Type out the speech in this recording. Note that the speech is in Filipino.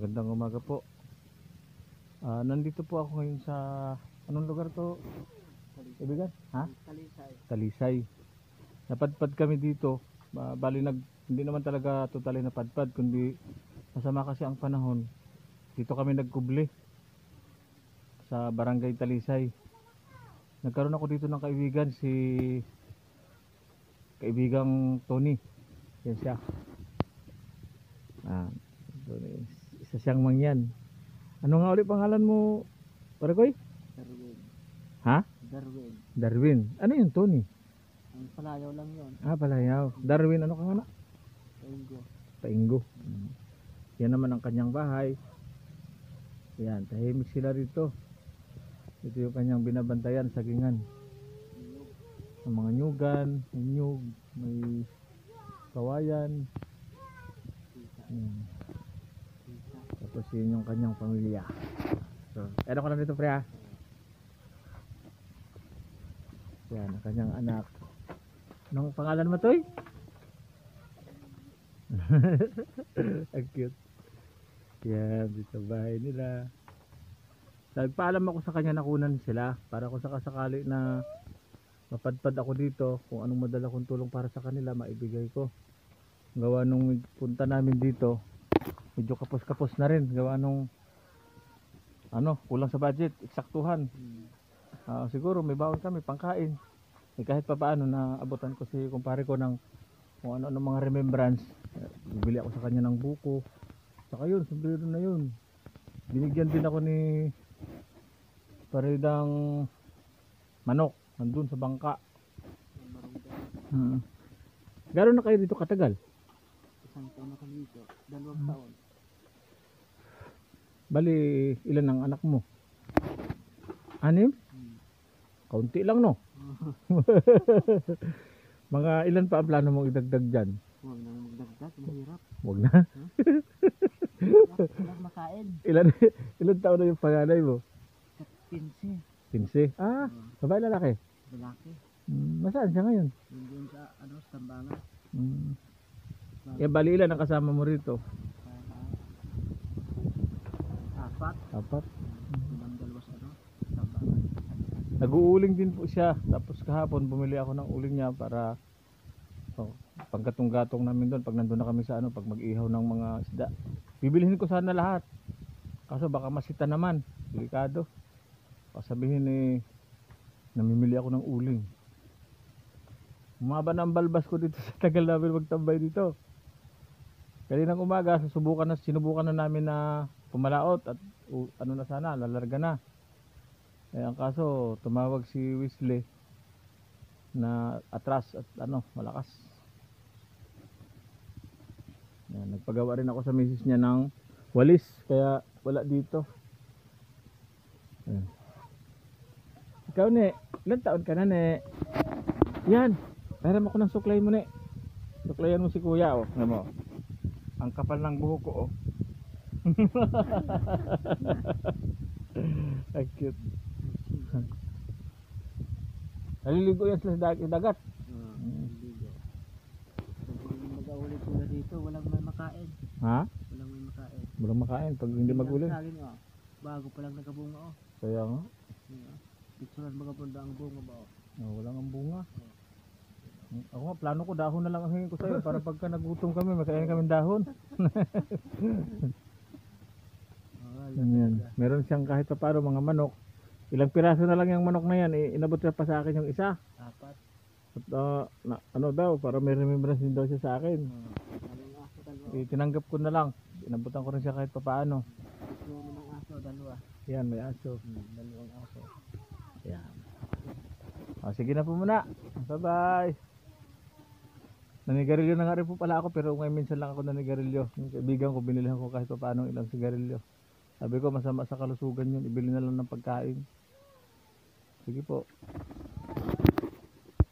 Magandang umaga po. Nandito po ako ngayon sa anong lugar to? Ibigan? Ha? Talisay. Talisay. Napadpad kami dito. Bali hindi naman talaga totally napadpad kundi masama kasi ang panahon. Dito kami nagkubli sa Barangay Talisay. Nagkaroon ako dito ng kaibigan, si kaibigang Tony. Yan siya. Isa siyang mangyan. Ano nga ulit pangalan mo, Paragoy? Darwin. Ha? Darwin. Darwin. Ano yun, Tony? Ang palayaw lang yun. Palayaw. Darwin, ano ka nga na? Painggo. Painggo. Yan naman ang kanyang bahay. Yan, tahimik sila rito. Ito yung kanyang binabantayan, sagingan. Ang mga nyugan, may nyug, may kawayan. Tapos yun yung kanyang pamilya. So, ano ko lang dito, pre, ha? Yan, ang kanyang anak. Anong pangalan mo, Toy? Ang cute. Yan, dito bahay nila. Nagpaalam ako sa kanya na kunan sila para kung sakasakali na mapadpad ako dito, kung anong madala kong tulong para sa kanila, maibigay ko. Gawa nung punta namin dito, medyo kapos-kapos na rin. Gawa nung kulang sa budget, eksaktuhan. Siguro may baon kami pangkain. Kahit pa paano na abutan ko si kumpare ko ng kung ano mga remembrance. Bibili ako sa kanya ng buko. Saka yun, sombrero na yun. Binigyan din ako ni paridang manok nandun sa bangka. Gano'n na kayo dito katagal? Isang taon na kami dito. 2 taon. Bali, ilan ang anak mo? 6? Kaunti lang, no? Mga ilan pa ang plano mong idagdag dyan? Huwag nang magdagdag, mahirap. Huwag na. Walang makain. Ilan taon na yung panganay mo? 15. 15? Babae lalaki? Lalaki. Masaan siya ngayon? Nandun sa Tambangan. Bali ilan ang kasama mo rito? 4. 4? Ilang dalawas Tambangan. Nag-uuling din po siya. Tapos kahapon bumili ako ng uling niya para paggatong-gatong namin doon pag nandun na kami sa pag mag-ihaw ng mga isda. Bibilihin ko sana lahat. Kaso baka masita naman. Delikado. Sabihin namimili ako ng uling. Umaba na ang balbas ko dito sa tagal namin magtambay dito. Kaninang umaga sinubukan na namin na pumalaot at lalarga na. Ang kaso tumawag si Wesley na atras at malakas. Nagpagawa rin ako sa misis niya ng walis kaya wala dito. Ikaw, ne, ilan taon ka na, ne? Yan, pahiram ako ng suklay mo, ne. Suklayan mo si kuya, oh. Alam mo, ang kapal ng buhok ko, oh. Ang cute. Naliligo yan sa dagat. Naliligo. Mag-aulit sila dito, walang may makain. Ha? Walang may makain. Walang makain pag hindi mag-uling. Bago pa lang nakabunga, oh. Kaya nga. Picturean mga bunda ang bunga ba, oh. Walang ang bunga. Ako nga, plano ko dahon na lang ang hingin ko sa'yo para pagka nagutom kami, makain kami dahon. Yan. Meron siyang kahit pa paano mga manok. Ilang piraso na lang yung manok na yan, inabot siya pa sa akin yung isa. 4. At para may remembrance din daw siya sa akin. Tinanggap ko na lang. Inabutan ko rin siya kahit pa paano. Gusto mo ng aso, 2. Yan, may aso. 2 aso. Yan. Sige na po muna. Bye-bye. Nanigarilyo na nga rin po pala ako, pero ngayon minsan lang ako nanigarilyo. Yung kaibigan ko, binilihan ko kahit pa paano ilang sigarilyo. Sabi ko masama sa kalusugan yun, ibili na lang ng pagkain. Sige po.